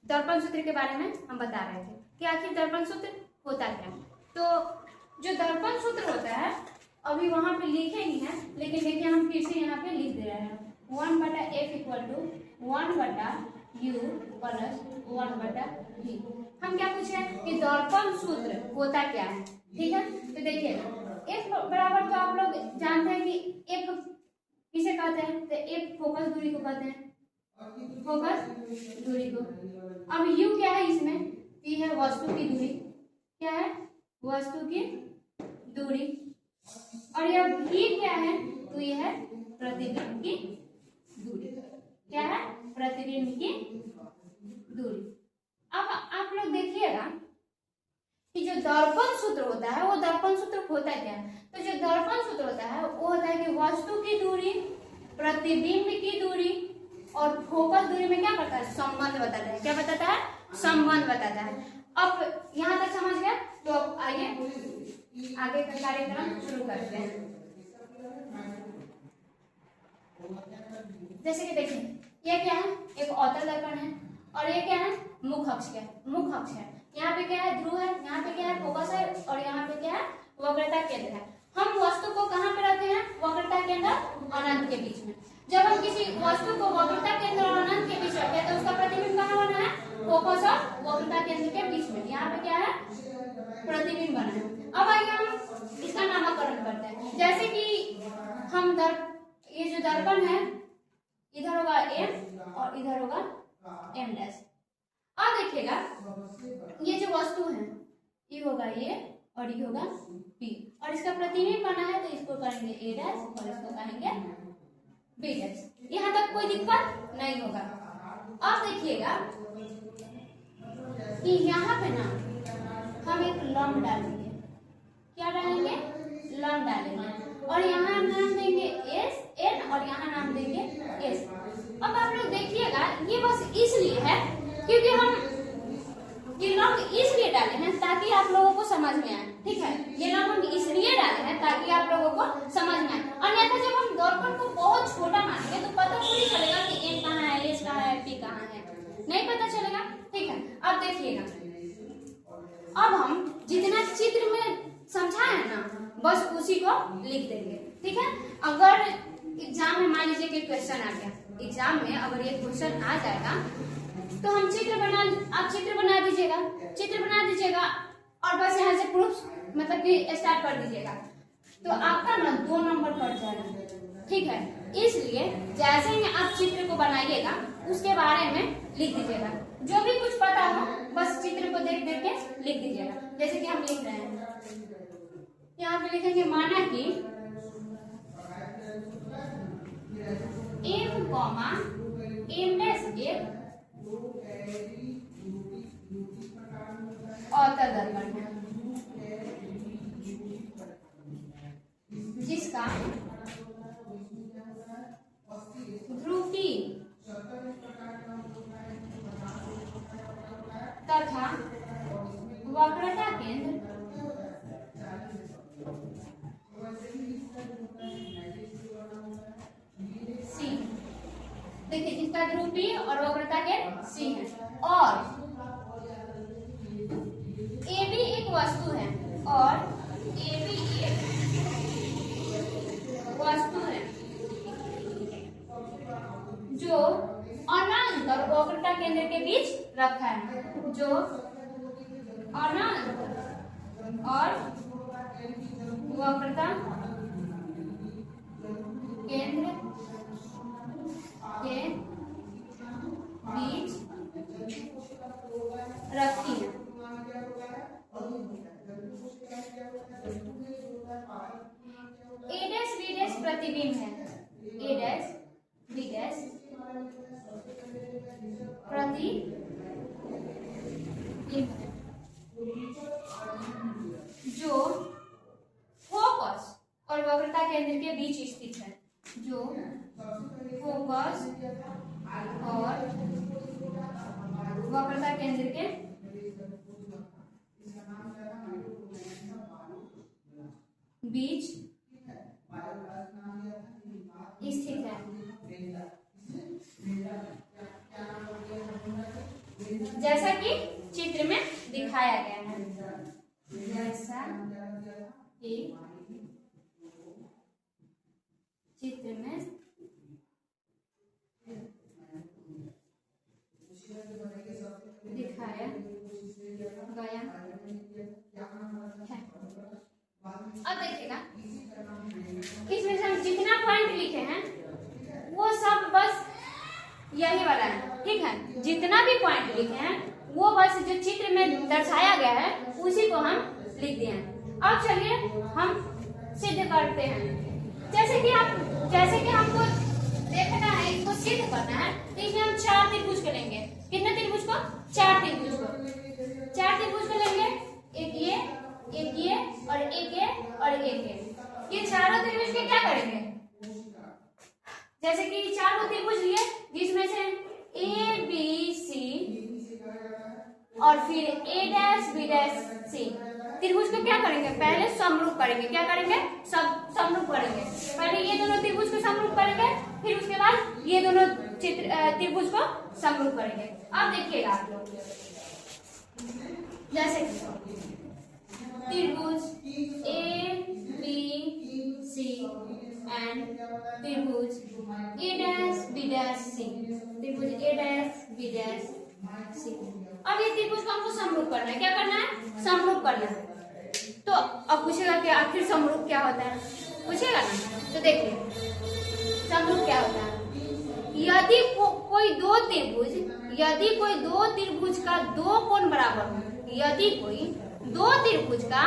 दर्पण सूत्र के बारे में हम बता रहे थे कि आखिर दर्पण सूत्र होता क्या। तो जो दर्पण सूत्र होता है अभी वहां पे लिखे नहीं है, लेकिन देखिए हम फिर से यहाँ पे लिख दे रहे हैं 1/f equal to 1/u plus 1/v। हम क्या पूछे कि दर्पण सूत्र होता क्या है, ठीक है। तो देखिए f बराबर, तो आप लोग जानते हैं कि f किसे कहते हैं, तो f फोकस दूरी को कहते हैं, फोकस दूरी को। अब u क्या है इसमें, ये है वस्तु की दूरी, क्या है वस्तु की दूरी, और यह v क्या है, तो यह है प्रतिबिंब की दूरी, क्या है प्रतिबिंब की दूरी। अब आप लोग देखिएगा कि जो दर्पण सूत्र होता है वो दर्पण सूत्र होता क्या है। तो जो दर्पण सूत्र होता है वो होता है कि वस्तु की दूरी, प्रतिबिंब की दूरी और फोकस दूरी में क्या करता है, संबंध बताता है। क्या बताता है, संबंध बताता है। अब यहाँ तक समझ गए, तो अब आइए आगे का कार्यक्रम शुरू करते हैं। जैसे कि देखिए ये क्या है, एक अवतल दर्पण है, और ये क्या है मुख अक्ष, क्या मुख अक्ष है। यहाँ पे क्या है, ध्रुव है, यहाँ पे क्या है फोकस है, और यहाँ पे क्या है वक्रता केंद्र है। हम वस्तु को कहाँ पे रखते हैं, वक्रता केंद्र अनंत के बीच में। जब हम किसी वस्तु को वक्रता केंद्र और अनंत के बीच रखते हैं तो उसका प्रतिबिंब कहाँ बना है, फोकस और वक्रता केंद्र के बीच में। यहाँ पे क्या है प्रतिबिंब बना है। अब आइए हम इसका नामकरण करते हैं। जैसे कि हम ये जो दर्पण है, इधर होगा m और इधर होगा m डैश। अब देखिएगा ये जो वस्तु है ये होगा a और ये होगा b, और इसका प्रतिबिंब बना है तो इसको कहेंगे a डैश और इसको कहेंगे b डैश। यहाँ तक कोई दिक्कत नहीं होगा। अब देखिएगा कि यहाँ पे ना हम एक लंब डालेंगे, क्या डालेंगे, लंब डालेंगे, और यहाँ हम नाम देंगे एस एन और यहाँ नाम देंगे एस। अब आप लोग देखिएगा ये बस इसलिए है क्योंकि हम ये लंब इसलिए डाले हैं ताकि आप लोगों को समझ में आए, ठीक है। ये लंब हम इसलिए डाले हैं ताकि आप लोगों को समझ में आए। अन्यथा जब हम दर्पण को बहुत छोटा मानेंगे तो पता नहीं चलेगा कि एन कहाँ है, एस कहाँ है, पी कहाँ है, नहीं पता चलेगा, ठीक है। अब देखिएगा, अब हम जितना चित्र में समझा है ना बस उसी को लिख देंगे, ठीक है। अगर एग्जाम में मान लीजिए कि क्वेश्चन आ गया, एग्जाम में अगर ये क्वेश्चन आ जाएगा तो हम आप चित्र बना दीजिएगा, चित्र बना दीजिएगा और बस यहाँ से प्रूफ मतलब कि स्टार्ट कर दीजिएगा, तो आपका ना 2 नंबर कट जाएगा, ठीक है। इसलिए जैसे ही आप चित्र को बनाइएगा उसके बारे में लिख दीजिएगा, जो भी कुछ पता हो बस चित्र को देख देख के लिख दीजिएगा। जैसे कि हम लिख रहे हैं, यहाँ पे लिखेंगे माना कि m कॉमा m डैश एक अवतल दर्पण है जिसका ध्रुवी तथा वक्रता केंद्र C, देखिए जिसका ध्रुवी और वक्रता केंद्र C है, और AB एक वस्तु है, और AB एक वस्तु है जो अनंत और वक्रता केंद्र के बीच रखा है, जो अनंत और वक्रता केंद्र के बीच रखती है। ए डैश बी डैश प्रतिबिंब है, ए डैश बी डैश प्रतिबिंब जो फोकस और वक्रता केंद्र के बीच स्थित है, जो फोकस और वक्रता केंद्र के बीच स्थित है। जैसा कि चित्र में दिखाया गया है, जैसा कि चित्र में दिखाया गया है। अब देखिएगा इसमें से हम जितना पॉइंट लिखे हैं वो सब बस यही वाला है, ठीक है। जितना भी पॉइंट लिखे हैं वो बस जो चित्र में दर्शाया गया है उसी को हम लिख दिए हैं। अब चलिए हम सिद्ध करते हैं। जैसे कि हमको देखना है, इसको सिद्ध करना है, तो इसमें हम 4 त्रिभुज को लेंगे। कितने त्रिभुज को? 4 त्रिभुज को। 4 त्रिभुज को लेंगे, एक ये और एक ये और एक ये चारों त्रिभुज के क्या करेंगे? जैसे कि 4 त्रिभुज लिए जिसमें से ए बी सी और फिर ए डैश बी डैश सी त्रिभुज को क्या करेंगे? पहले समरूप करेंगे। क्या करेंगे? समरूप करेंगे। पहले ये दोनों त्रिभुज को समरूप करेंगे, फिर उसके बाद ये दोनों त्रिभुज को समरूप करेंगे। अब देखिएगा आप लोग, जैसे त्रिभुज ए बी सी एंड त्रिभुज ए डैश बी डैश सी, त्रिभुज ए डैश बी डैश सी। अब ये त्रिभुज को हमको समरूप करना है। क्या करना है? समरूप करना है। तो अब पूछेगा कि आखिर समरूप क्या होता है, पूछेगा ना। तो देखिए समरूप क्या होता है। यदि कोई दो त्रिभुज का 2 कोण बराबर हो, यदि कोई 2 त्रिभुज का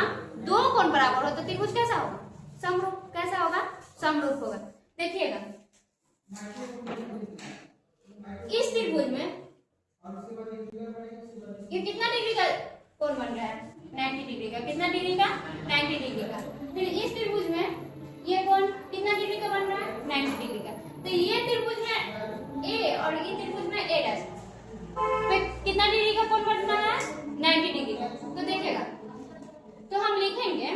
2 कोण बराबर हो तो त्रिभुज कैसा होगा? समरूप। कैसा होगा? समरूप होगा। देखिएगा इस त्रिभुज में ये कितना डिग्री का कोण बन रहा है? 90 डिग्री का। कितना डिग्री का? 90 डिग्री का। फिर इस त्रिभुज में ये कोण कितना डिग्री का बन रहा है? 90 डिग्री का। तो ये त्रिभुज में ए और ये त्रिभुज में ए डैश कितना डिग्री का कोण बन रहा है? 90 डिग्री का। तो देखिएगा, तो हम लिखेंगे,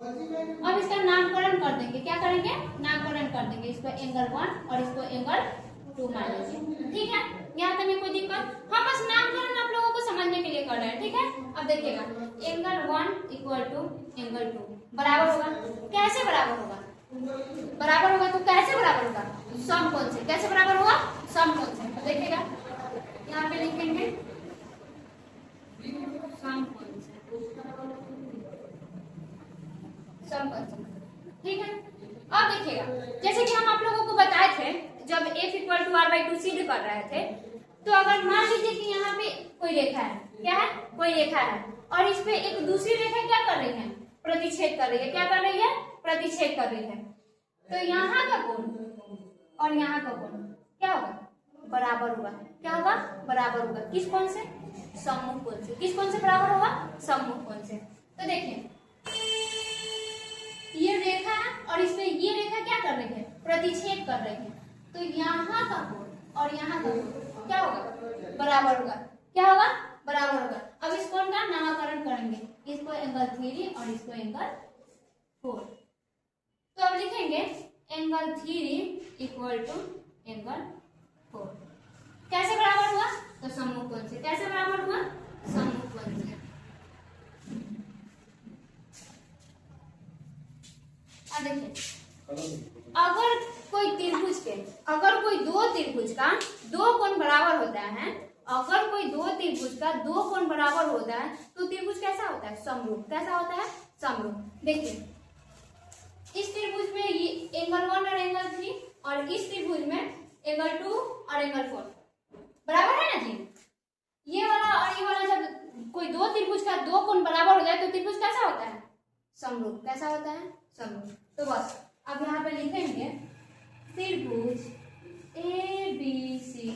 अब इसका नामकरण कर देंगे। क्या करेंगे? नामकरण कर देंगे। इसको एंगल 1 और इसको एंगल 2 मान लीजिए, ठीक है। यहाँ तक में कोई दिक्कत? हाँ, बस नामकरण आप लोगों को समझने के लिए कर रहे हैं, ठीक है। अब देखिएगा एंगल 1 इक्वल टू एंगल 2 बराबर होगा। कैसे बराबर होगा? बराबर होगा तो कैसे बराबर होगा? समकोण से। कैसे बराबर होगा? समकोण से। तो देखिएगा यहाँ पे लिखेंगे समकोण से, समकोण से, ठीक है। अब देखिएगा जैसे कि हम आप लोगों को बताए थे जब f इक्वल टू r/2 सिद्ध कर रहे थे, तो अगर मान लीजिए कि यहाँ पे कोई रेखा है, क्या है? कोई रेखा है और इस पे एक दूसरी रेखा क्या कर रही है? प्रतिच्छेद कर रही है। क्या कर रही है? प्रतिच्छेद कर रही है। तो यहाँ का कोण और यहाँ का कोण क्या होगा? बराबर होगा। क्या होगा? बराबर होगा। किस कोण से? सम्मुख कोण से। किस कोण से बराबर होगा? सम्मुख कोण से। तो देखिए ये रेखा है और इसमें ये रेखा क्या कर रही है? प्रतिच्छेद कर रही है। तो यहाँ का कोण और यहाँ का कोण क्या होगा? बराबर होगा। क्या होगा? बराबर होगा। अब इस कोण का नामकरण करेंगे, इसको एंगल 3 और इसको एंगल 4। तो अब लिखेंगे एंगल 3 इक्वल टू एंगल 4। कैसे बराबर हुआ? तो सम्मुख कोण से। कैसे बराबर हुआ? सम्मुख कोण से। अब देखिए अगर कोई दो त्रिभुज का 2 कोण बराबर होता है, अगर कोई 2 त्रिभुज का 2 कोण बराबर होता है तो त्रिभुज कैसा होता है? समरूप। कैसा होता है? समरूप। देखिए इस त्रिभुज में ये एंगल 1 और एंगल 3 और इस त्रिभुज में एंगल 2 और एंगल 4 बराबर है ना जी। ये वाला और ये वाला जब कोई 2 त्रिभुज का 2 कोण बराबर हो जाए तो त्रिभुज कैसा होता है? समरूप। कैसा होता है? समरूप। तो बस अब यहाँ पे लिखेंगे त्रिभुज ए बी सी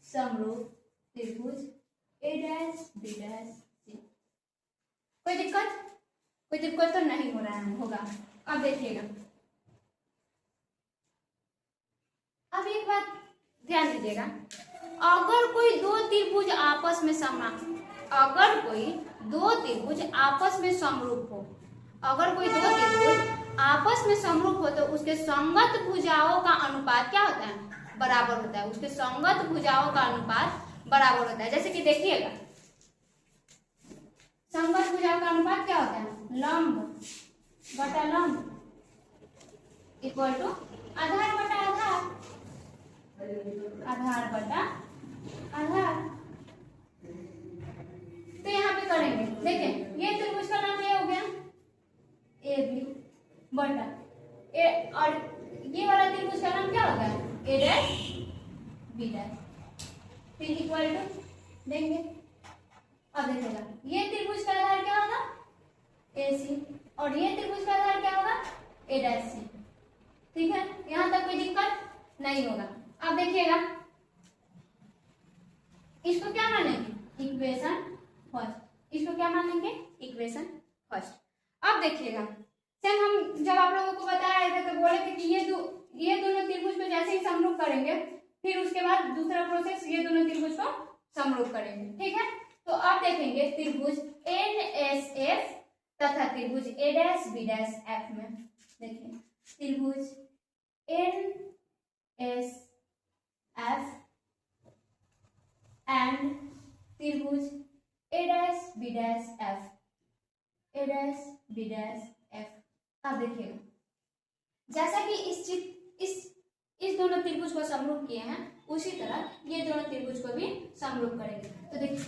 समरूप त्रिभुज ए डैश बी डैश सी। कोई दिक्कत? कोई दिक्कत तो नहीं हो रहा है, होगा। अब देखिएगा, अब एक बात ध्यान दीजिएगा, अगर कोई 2 त्रिभुज आपस में समरूप हो, अगर कोई 2 त्रिभुज आपस में समरूप हो तो उसके संगत भुजाओं का अनुपात क्या होता है? बराबर होता है। उसके संगत भुजाओं का अनुपात बराबर होता है। जैसे कि देखिएगा, समगत भुजाओं का अनुपात क्या होता है, लंब बटा लंब इक्वल टू आधार बटा आधार, आधार बटा आधार। तो यहाँ पे करेंगे, देखिए ये त्रिभुज का नाम ये हो गया ए बी बटा ए, और ये वाला त्रिभुज का नाम क्या होगा, ए डैश बी डैश, फिर इक्वल टू देंगे। अब देखिएगा ये त्रिभुज का आधार क्या होगा, ए सी, और ये त्रिभुज का आधार क्या होगा, ए डैश सी। ठीक है, यहां तक कोई दिक्कत नहीं होगा। अब देखिएगा इसको क्या मानेंगे, इक्वेशन फर्स्ट, इसको क्या मानेंगे, इक्वेशन फर्स्ट। अब देखिएगा सेम हम जब आप लोगों को बता रहे थे तो बोले थे कि ये दोनों त्रिभुज को जैसे ही समरूप करेंगे, फिर उसके बाद दूसरा प्रोसेस ये दोनों त्रिभुज को समरूप करेंगे। ठीक है, तो अब देखेंगे त्रिभुज एन एस एफ तथा त्रिभुज ए डैश बी डैश एफ में, देखिए त्रिभुज एन एस एफ एंड त्रिभुज ए डैश बी डैश एफ, ए डैश बी डैश एफ। अब देखिएगा जैसा कि इस दोनों त्रिभुज को समरूप किए हैं, उसी तरह ये दोनों त्रिभुज को भी समरूप करेंगे। तो देखिए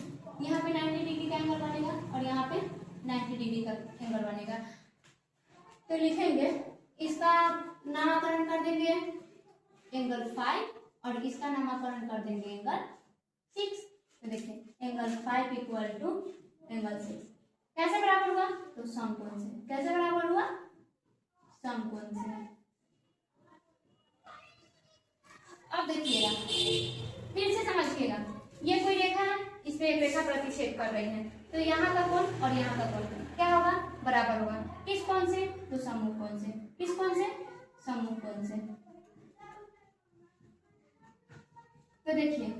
यहाँ पे 90 डिग्री का एंगल बनेगा और यहाँ पे 90 डिग्री का एंगल बनेगा। तो लिखेंगे, इसका नामकरण कर देंगे एंगल 5 और इसका नामकरण कर देंगे एंगल 6। तो देखिए एंगल 5 इक्वल टू एंगल 6 कैसे बराबर हुआ, तो समकोण से। कैसे बराबर हुआ, समकोण से। अब देखिएगा फिर से समझिएगा, ये कोई रेखा है, इस पे एक रेखा प्रतिच्छेद कर रही है, तो यहाँ का कोण और यहाँ का कोण क्या होगा, बराबर होगा। किस कोण से, तो सम्मुख कोण से। किस कोण से, सम्मुख कोण से। तो देखिए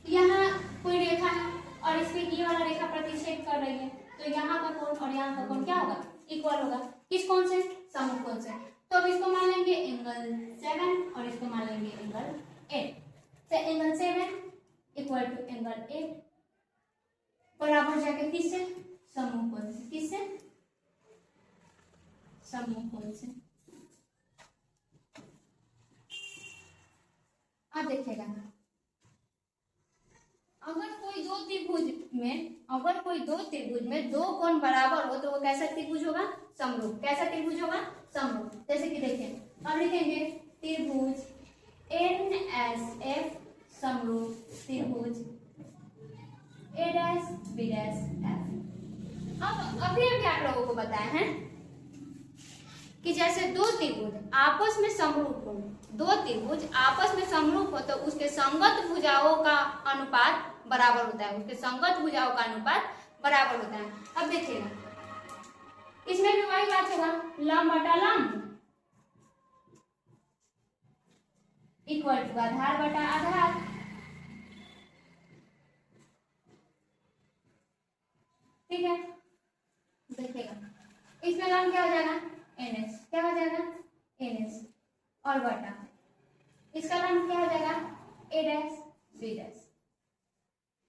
यहाँ कोई रेखा है और इस पे ये वाला रेखा प्रतिच्छेद कर रही है, तो यहाँ का कोण और यहाँ का कोण क्या होगा, इक्वल होगा। किस कोण से, सम्मुख कोण से। तो अब इसको मान लेंगे एंगल 7 और इसको मान लेंगे एंगल 8। तो एंगल 7 इक्वल टू एंगल 8 बराबर जाके किससे, सम्मुख कोण से। किससे, सम्मुख कोण से। अब देखिएगा अगर कोई दो त्रिभुज में दो कोण बराबर हो तो वो कैसा त्रिभुज होगा, समरूप। कैसा त्रिभुज होगा, समरूप। जैसे कि देखिए अब लिखेंगे त्रिभुज एन एस एफ समरूप त्रिभुज ए डैश बी डैश एफ। अब अभी आप लोगों को बताया है कि जैसे दो त्रिभुज आपस में समरूप हो, दो त्रिभुज आपस में समरूप हो तो उसके संगत भुजाओं का अनुपात बराबर होता है। उसके संगत भुजाओं का अनुपात बराबर होता है। अब देखिएगा इसमें भी वही बात होगा, लंब बटा लंब इक्वल टू आधार बटा आधार। ठीक है, देखिएगा इसमें लंब क्या हो जाएगा, NS। क्या हो जाएगा, NS और बटा इसका लंब क्या हो जाएगा, A dash B dash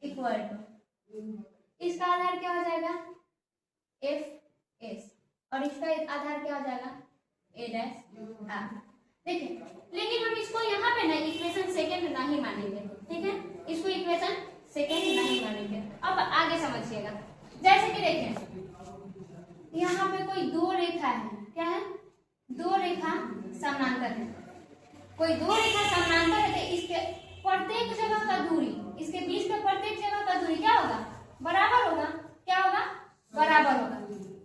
equal to इसका आधार क्या हो जाएगा, FS और इसका आधार क्या हो जाएगा, A डैश R। देखिए लेकिन हम इसको यहाँ पे ना इक्वेशन सेकेंड नहीं मानेंगे। ठीक है, इसको इक्वेशन सेकेंड नहीं मानेंगे। अब आगे समझिएगा, जैसे कि देखिए यहाँ पे कोई दो रेखा है, क्या है, दो रेखा समानांतर है। कोई दो रेखा समानांतर है तो इसके प्रत्येक जगह का दूरी, इसके बीच में प्रत्येक जगह का दूरी क्या होगा, बराबर होगा। क्या होगा, बराबर होगा।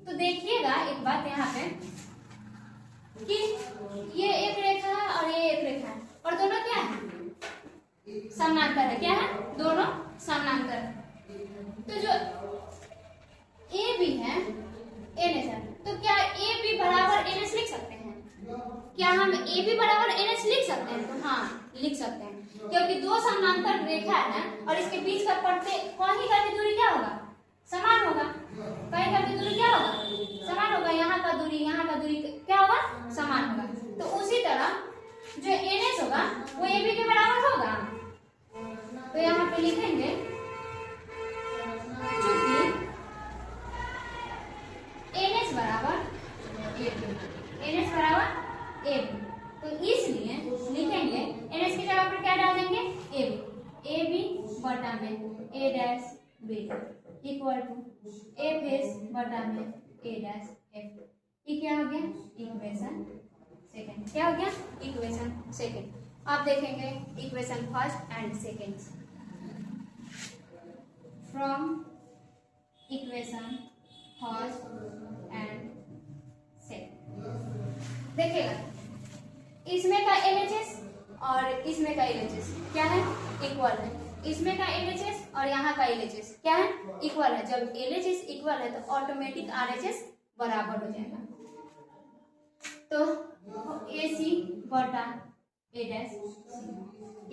तो देखिएगा एक बात यहाँ पे कि ये एक रेखा है और ये एक रेखा है और दोनों क्या है, समानांतर है। क्या है, दोनों समानांतर है। तो जो ए बी है NS है, तो क्या ए बी बराबर NS लिख सकते हैं? क्या हम ए बी बराबर NS लिख सकते हैं? तो हाँ लिख सकते हैं, क्योंकि दो समानांतर रेखा है और इसके बीच का प्रत्येक कहीं का भी दूरी क्या होगा, समान होगा। कहीं का भी दूरी क्या होगा, समान होगा। यहाँ का दूरी क्या होगा, समान होगा। तो उसी तरह जो NS होगा वो AB के बराबर होगा। तो यहाँ पे लिखेंगे चूंकि NH बराबर NH बराबर AB, तो इसलिए लिखेंगे NH की जगह पर क्या डाल देंगे AB बटा में A dash B equal to FS बटा में A डैश F। ये क्या हो गया इक्वेशन सेकंड। क्या हो गया इक्वेशन सेकंड। आप देखेंगे equation first and second. From equation first and second देखिएगा, इसमें का LHS और इसमें का LHS क्या है इक्वल है। इसमें का LHS और यहाँ का LHS क्या है इक्वल है। जब LHS इक्वल है तो ऑटोमेटिक RHS बराबर हो जाएगा। तो AC बटा A dash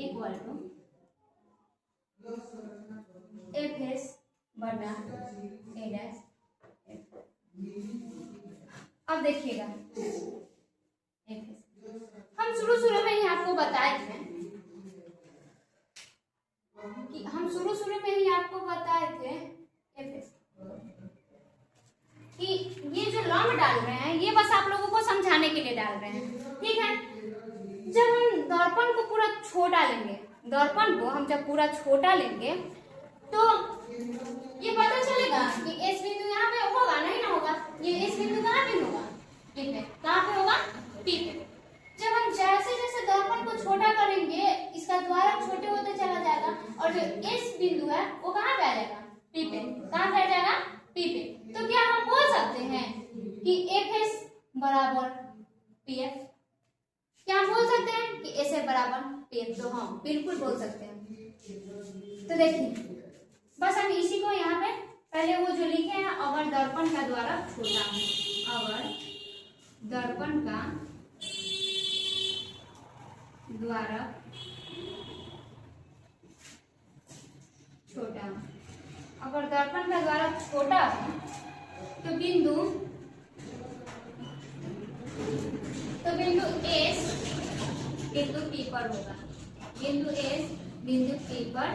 equal to FS बटा A डैश F। अब देखिएगा हम शुरू में ही आपको बताए थे कि FS कि ये जो लॉन्ग डाल रहे हैं ये बस आप लोगों को समझाने के लिए डाल रहे हैं, ठीक है। जब हम दर्पण को पूरा छोटा लेंगे, दर्पण को हम जब पूरा छोटा लेंगे तो ये पता चलेगा कि S बिंदु यहाँ पे होगा नहीं ना होगा। ये S बिंदु कहाँ पे होगा P पे। कहाँ पे होगा P पे। जब हम जैसे जैसे दर्पण को छोटा करेंगे इसका द्वारक छोटे होते चला जाएगा और जो S बिंदु है वो कहाँ पे आ जाएगा P पे। कहाँ पे आ जाएगा P पे। तो क्या हम बोल सकते हैं कि FS बराबर PF। क्या हम बोल सकते हैं कि SF बराबर PF। तो हम बिल्कुल बोल सकते हैं। तो देखिए बस हम इसी को यहाँ पे पहले वो जो लिखे हैं अगर दर्पण का द्वारक छोटा है, अगर दर्पण का द्वारक छोटा, अगर दर्पण का द्वारक छोटा है तो बिंदु S बिंदु P पर होगा। बिंदु S बिंदु P पर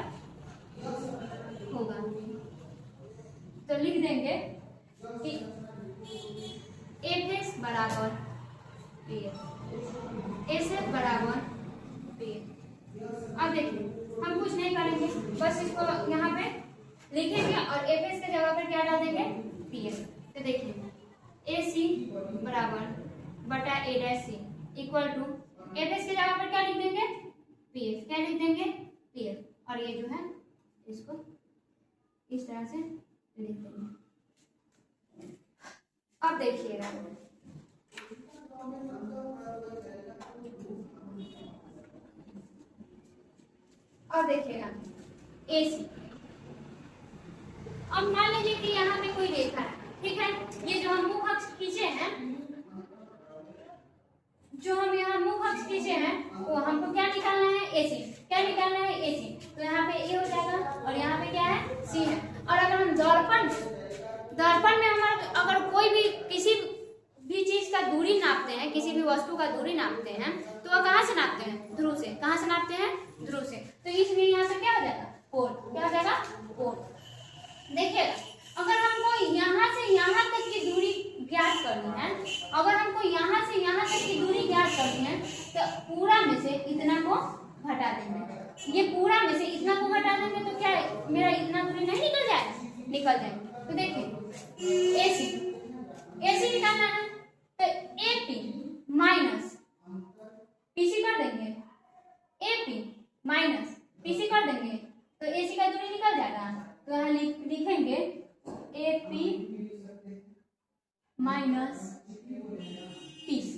होगा। तो लिख देंगे कि FS बराबर PF, SF बराबर PF। अब देखिए हम कुछ नहीं करेंगे, बस इसको यहाँ पे लिखेंगे और FS के जगह पर क्या डाल देंगे PF। तो देखिए AC बराबर बटा A dash C equal to FS के जगह पर क्या लिख देंगे PF। क्या लिख देंगे PF। और ये जो है इसको इस तरह से लिख देंगे। अब देखिएगा AC। अब मान लीजिए कि यहाँ पे कोई रेखा है, ठीक है। ये जो हम मुख अक्ष खींचे हैं, वो हमको क्या निकालना है AC। क्या निकालना है AC। तो यहाँ पे A हो जाएगा और यहाँ पे क्या है C है। और अगर हम दर्पण में हमारा अगर कोई भी किसी भी चीज का दूरी नापते हैं, किसी भी वस्तु का दूरी नापते हैं तो वह कहाँ से नापते हैं ध्रुव से। कहाँ से नापते हैं ध्रुव से। तो इसलिए यहाँ पे क्या हो जाएगा पोल। क्या हो जाएगा पोल। देखिएगा अगर हमको यहाँ से यहाँ तक की दूरी ज्ञात करनी है, अगर हमको यहाँ से यहाँ तक की दूरी ज्ञात करनी है तो पूरा में से इतना को घटा देंगे। ये पूरा में से इतना को घटा देंगे तो क्या मेरा इतना दूरी नहीं निकल जाएगा, निकल जाएगा। तो देखिए AC निकालना है तो AP माइनस PC कर देंगे, AP माइनस PC कर देंगे तो AC का दूरी निकल जाएगा। तो यहाँ लिखेंगे AP माइनस PC,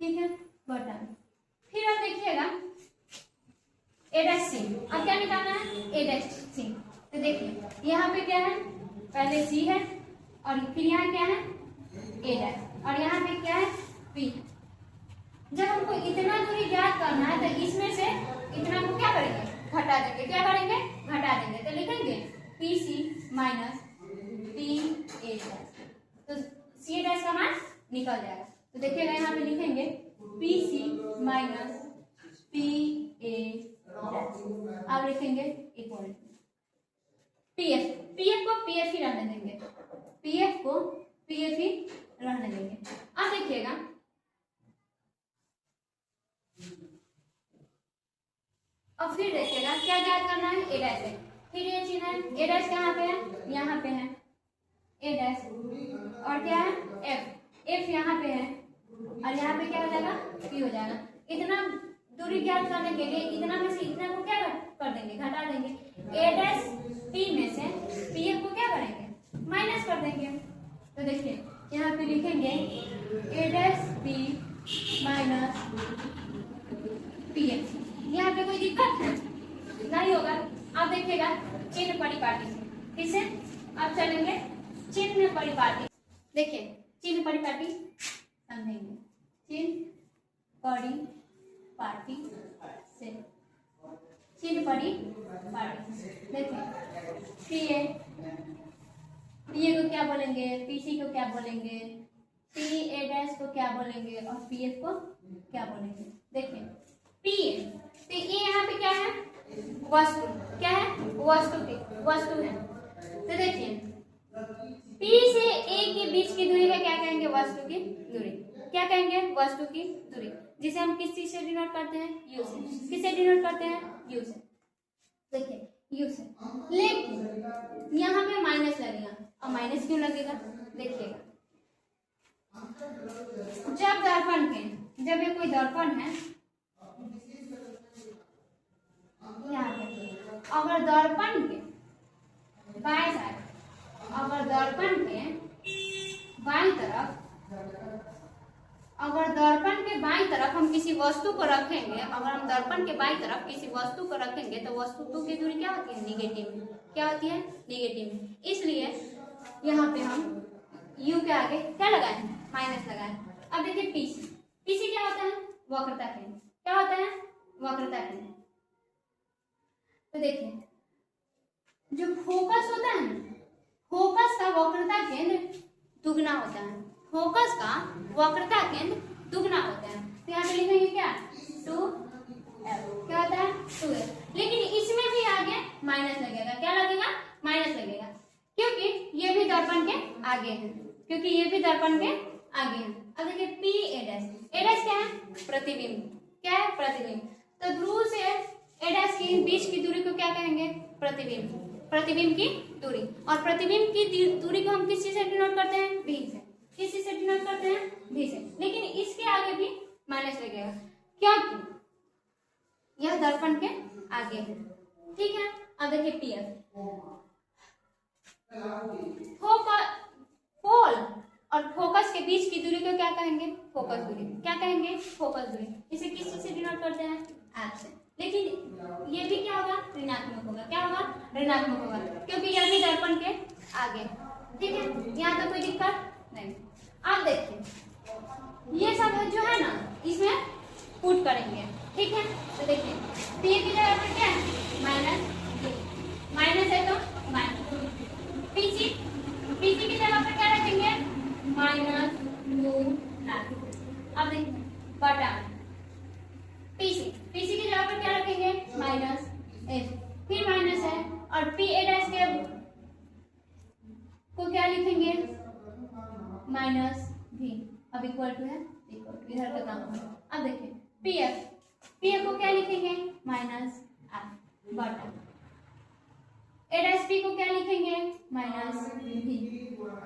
ठीक है बटा। फिर अब देखिएगा A डैश C। अब क्या निकालना है A डैश C। तो देखिए यहाँ पे क्या है पहले C है और फिर यहाँ क्या है A डैश और यहाँ पे क्या है P। जब हमको इतना दूरी ज्ञात करना है तो इसमें से इतना को क्या करेंगे घटा देंगे। क्या करेंगे घटा देंगे। तो लिखेंगे PC माइनस PA डैश। तो C डैश का मान निकल जाएगा। तो देखिएगा यहाँ पे लिखेंगे PC माइनस PA आप लिखेंगे इक्वल टू पीएफ, पीएफ को पीएफ ही रहने देंगे, पीएफ को पीएफ ही रहने देंगे। अब देखिएगा अब फिर देखिएगा क्या याद करना है, ए डैश है, फिर ये चीज है ए डैश कहाँ पे है, यहाँ पे है ए डैश, और क्या है एफ, एफ यहाँ पे है, और यहाँ पे क्या हो जाएगा पी हो जाएगा। इतना दूरी ज्ञात करने के लिए इतना में से इतना को क्या कर देंगे, घटा देंगे। ए डैश पी में से पी एफ को क्या करेंगे, माइनस कर देंगे। तो देखिए यहाँ पे लिखेंगे A dash P minus P F. यहाँ पे कोई दिक्कत है नहीं होगा। अब देखिएगा चिन्ह परिपाटी से, किसे अब चलेंगे चिन्ह परिपाटी। देखिए चिन्ह परिपाटी समझेंगे, चिन्ह परिपाटी से, चिन्ह परिपाटी से देखिए पीए को क्या बोलेंगे, पीसी को क्या बोलेंगे, पी ए डैश को क्या बोलेंगे और पीएफ को क्या बोलेंगे। देखिए पीए, तो ये यहाँ पे क्या है वस्तु, क्या है वस्तु है। तो देखिए पी से ए के बीच की दूरी का क्या कहेंगे, वस्तु की दूरी। क्या कहेंगे, वस्तु की दूरी, जिसे हम किस चीज से डिनोट करते हैं, यू से। किससे डिनोट करते हैं, यू से। देखिए यू से, लेकिन यहाँ पे माइनस लगेगा। और माइनस क्यों लगेगा, देखिएगा जब दर्पण के, जब ये कोई दर्पण है यहाँ पे, अगर दर्पण के बाएं साइड, अगर दर्पण के बाईं तरफ, अगर दर्पण के बाईं तरफ हम किसी वस्तु को रखेंगे, अगर हम दर्पण के बाईं तरफ किसी वस्तु को रखेंगे तो वस्तु की दूरी क्या होती है, निगेटिव में। क्या होती है, निगेटिव में। इसलिए यहाँ पे हम u के आगे क्या लगाए, माइनस लगाए। अब देखिए पीसी, पीसी क्या होता है, वक्रता केंद्र। क्या होता है, वक्रता केंद्र। तो देखिए जो फोकस होता है, फोकस का वक्रता केंद्र दुगना होता है, फोकस का वक्रता केंद्र दुगना होता है। तो यहाँ पे लिखेंगे क्या, 2f, क्या होता है 2f। लेकिन इसमें भी आगे माइनस लगेगा। क्या लगेगा, माइनस लगेगा, क्योंकि ये भी दर्पण के आगे है, क्योंकि ये भी दर्पण के आगे है। अब देखिए P A dash, A dash क्या है, प्रतिबिंब। क्या है, प्रतिबिंब। तो ध्रुव से ए डैश के बीच की दूरी को क्या कहेंगे, प्रतिबिंब। प्रतिबिंब की दूरी, और प्रतिबिंब की दूरी को हम किस चीज से डिनोट करते हैं, भी से। किस चीज से डिनोट करते हैं, भी से। लेकिन इसके आगे भी माइनस लगेगा, क्योंकि यह दर्पण के आगे है। ठीक है। अब देखिए पीएफ, पोल और फोकस के बीच की दूरी को क्या कहेंगे, फोकस दूरी। क्या कहेंगे, फोकस दूरी। इसे किस चीज से डिनोट करते हैं, एफ से। लेकिन ये भी क्या होगा, ऋणात्मक होगा। क्या होगा, ऋणात्मक होगा, क्योंकि यह भी दर्पण के आगे। ठीक है, यहाँ तो कोई दिक्कत नहीं। अब देखिए ये सब जो है ना, इसमें पुट करेंगे। ठीक है। तो देखिए पी की जगह पर क्या है, माइनस, माइनस है तो माइनस। पीसी, पीसी की जगह पर क्या रखेंगे, माइनस 2f। अब देखिए बटा पीसी, पीसी की जगह पर क्या रखेंगे, माइनस एफ, फिर माइनस है, और पी ए डैश के को क्या लिखेंगे, माइनस भी। अब इक्वल टू है, इक्वल टू इधर का काम है। अब देखिए पीएफ, पीएफ को क्या लिखेंगे, माइनस एफ बटा ए डैश पी को क्या लिखेंगे, माइनस भी,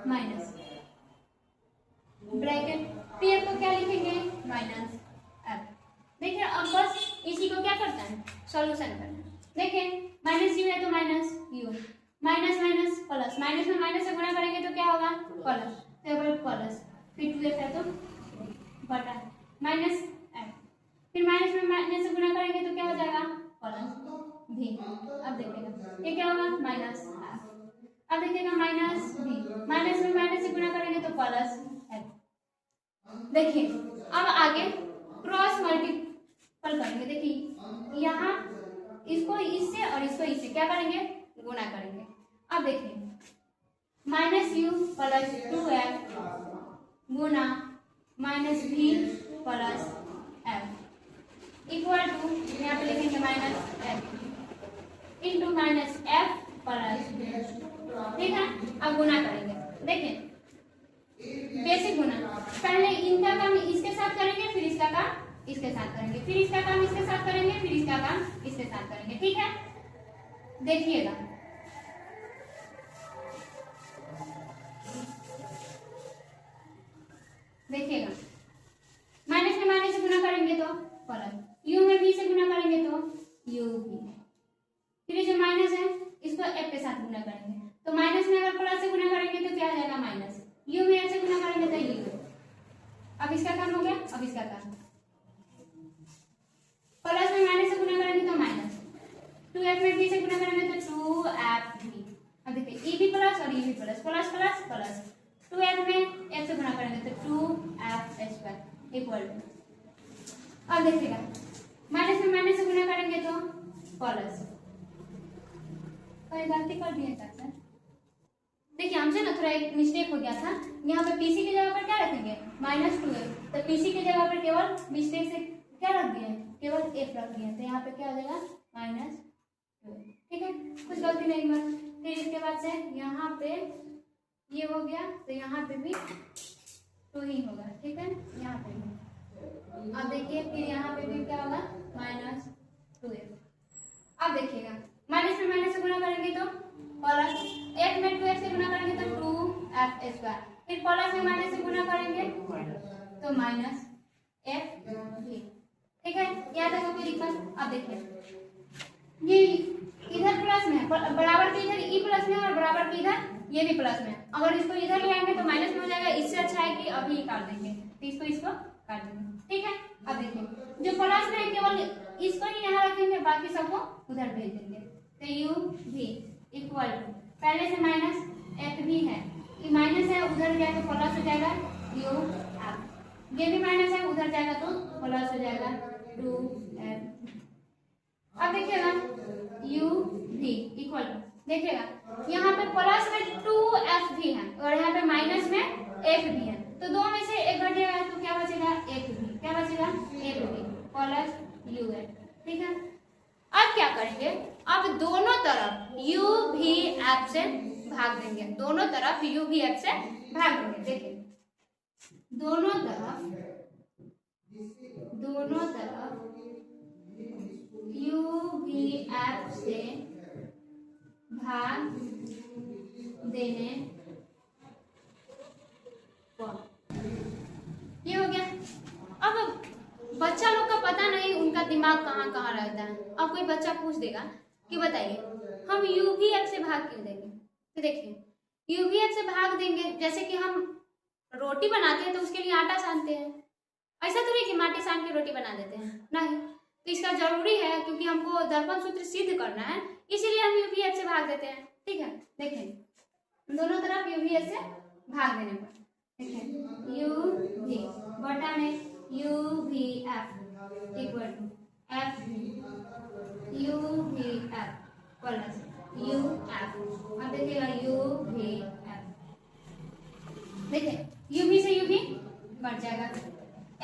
माइनस ब्रैकेट पीएफ को क्या लिखेंगे, माइनस एफ। देखिए अब बस इसी को क्या करता है, सॉल्यूशन करना है। देखिए माइनस यू है तो minus you, minus minus plus, minus में माइनस से गुणा करेंगे तो क्या होगा, प्लस, तो प्लस, फिर 2f है तो बटा माइनस एफ, फिर माइनस में माइनस से गुणा करेंगे तो क्या हो जाएगा, प्लस भी। अब देखिएगा ये क्या होगा, माइनस एफ। अब देखिएगा माइनस भी, माइनस में माइनस से गुणा करेंगे तो प्लस एफ। देखिए अब आगे क्रॉस मल्टीपल करेंगे। देखिए यहाँ इसको इससे और इसको इससे क्या करेंगे, गुणा करेंगे। अब देखिए minus you plus 2f Guna minus भी प्लस एफ। इक्वल टू यहाँ पे लिखेंगे minus F into minus F plus, ठीक है। अब गुना करेंगे, देखिए बेसिक गुना, पहले इनका काम इसके साथ करेंगे, फिर इसका काम इसके साथ करेंगे, फिर इसका काम इसके साथ करेंगे, फिर इसका काम इसके साथ करेंगे, ठीक है। देखिएगा देखिएगा, माइनस में माइनस से गुना करेंगे तो प्लस, यू में बी से गुना करेंगे तो यू बी, फिर जो माइनस है इसको एफ के साथ गुना करेंगे, तो माइनस में अगर प्लस से गुना करेंगे तो क्या आ जाएगा माइनस, यू में एफ से गुना करेंगे तो यू। अब इसका काम हो गया, अब इसका काम प्लस में माइनस से गुना करेंगे तो माइनस, 2f में b से गुना करेंगे तो 2fb। अब देखिए e भी प्लस और e भी plus, plus plus plus, 2f में f से गुना करेंगे तो 2f² इक्वल टू, अब देखिएगा माइनस में माइनस से गुना करेंगे तो प्लस, कोई गलती कर दिए सर, देखिए हमसे ना थोड़ा एक मिस्टेक हो गया था, यहाँ पे पीसी की जगह पर क्या रखेंगे -2f, तो पीसी की जगह पर केवल मिस्टेक से क्या रख दिए, केवल f रख दिए, तो यहाँ पे क्या हो जाएगा -2f, ठीक है, कुछ गलती नहीं हुआ। फिर इसके बाद से यहाँ पे ये हो गया, तो यहाँ पे भी 2 ही होगा, ठीक है, यहाँ पे भी। अब देखिए फिर यहाँ पे भी क्या होगा -2f। अब देखिएगा माइनस में माइनस से गुना करेंगे तो प्लस, f में 2f से गुना करेंगे तो 2f², फिर प्लस में माइनस से गुना करेंगे तो माइनस f भी, ठीक है, यहाँ तक कोई दिक्कत। अब देखिए ये इधर प्लस में है, बराबर के इधर e प्लस में और बराबर के इधर ये भी प्लस में, अगर इसको इधर ले आएंगे तो माइनस में हो जाएगा, इससे अच्छा है कि अभी काट देंगे, तो इसको काट देंगे, ठीक है। अब देखिए जो प्लस में है केवल इसको ही यहाँ रखेंगे, बाकी सबको उधर भेज देंगे, तो यू भी इक्वल टू, पहले से माइनस एफ भी है, ये माइनस है उधर जाएगा प्लस हो जाएगा यू एफ, ये भी माइनस है उधर जाएगा तो प्लस हो जाएगा 2f। अब देखिएगा यू भी इक्वल टू, देखिएगा यहाँ पे प्लस में 2f भी है और यहाँ पे माइनस में f भी है, तो दो में से एक घट जाएगा तो क्या बचेगा f भी, क्या बचेगा f भी प्लस u है, ठीक है। अब क्या करेंगे, अब दोनों तरफ u भी f से भाग देंगे, दोनों तरफ u भी f से भाग देंगे, देखिए दोनों तरफ u भी f से भाग देने पर, ये हो गया। अब बच्चा लोग का पता नहीं उनका दिमाग कहाँ कहाँ रहता है, अब कोई बच्चा पूछ देगा कि बताइए हम u भी f से भाग क्यों देंगे, तो देखिए u भी f से भाग देंगे, जैसे कि हम रोटी बनाते हैं तो उसके लिए आटा सानते हैं, ऐसा तो नहीं कि माटी सान के रोटी बना देते हैं, नहीं, तो इसका जरूरी है क्योंकि हमको दर्पण सूत्र सिद्ध करना है, इसीलिए हम u भी f से भाग देते हैं, ठीक है। देखिए दोनों तरफ u भी f से भाग देने पर, देखिए u भी बटा में u भी f equal to f u भी f प्लस u f। अब देखिएगा u भी f, देखिए u भी से u भी कट जाएगा,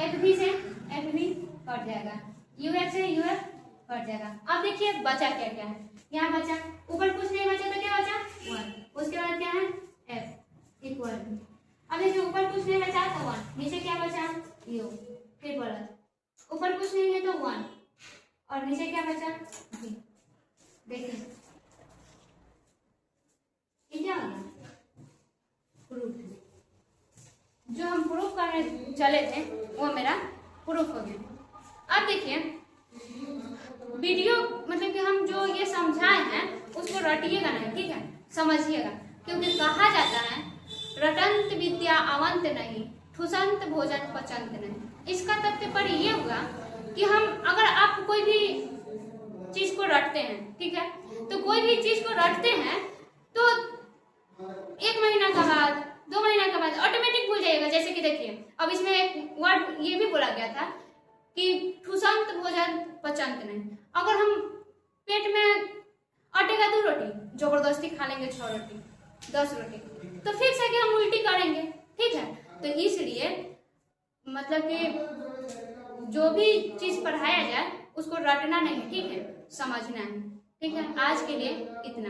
f भी से f भी कट जाएगा, u f से u f कट जाएगा। अब देखिए बचा क्या क्या है, यहाँ बचा, ऊपर कुछ नहीं बचा तो क्या बचा 1, उसके बाद क्या है f इक्वल टू, अब देखिए ऊपर कुछ नहीं बचा तो 1, नीचे क्या बचा u, फिर प्लस, ऊपर कुछ नहीं है तो 1 और नीचे क्या बचा v। देखिए ये क्या हो गया प्रूफ, जो हम प्रूफ करने चले थे वो मेरा प्रूफ हो गया। अब देखिए वीडियो मतलब कि हम जो ये समझाए हैं उसको रटिएगा नहीं, ठीक है, समझिएगा, क्योंकि कहा जाता है रटंत विद्या अवंत नहीं, ठुसंत भोजन पचंत नहीं। इसका तात्पर्य ये हुआ कि हम अगर आप कोई भी चीज को रटते हैं, ठीक है, तो कोई भी चीज को रटते हैं तो 1 महीना का बाद 2 महीना के बाद ऑटोमेटिक भूल जाइएगा। जैसे कि देखिए अब इसमें एक वर्ड ये भी बोला गया था कि ठुसंत भोजन पचंत नहीं, अगर हम पेट में अटेगा 2 रोटी जबरदस्ती खा लेंगे 6 रोटी 10 रोटी तो फिर से कि हम उल्टी करेंगे, ठीक है, तो इसलिए मतलब कि जो भी चीज पढ़ाया जाए उसको रटना नहीं, ठीक है, समझना है। ठीक है, आज के लिए इतना।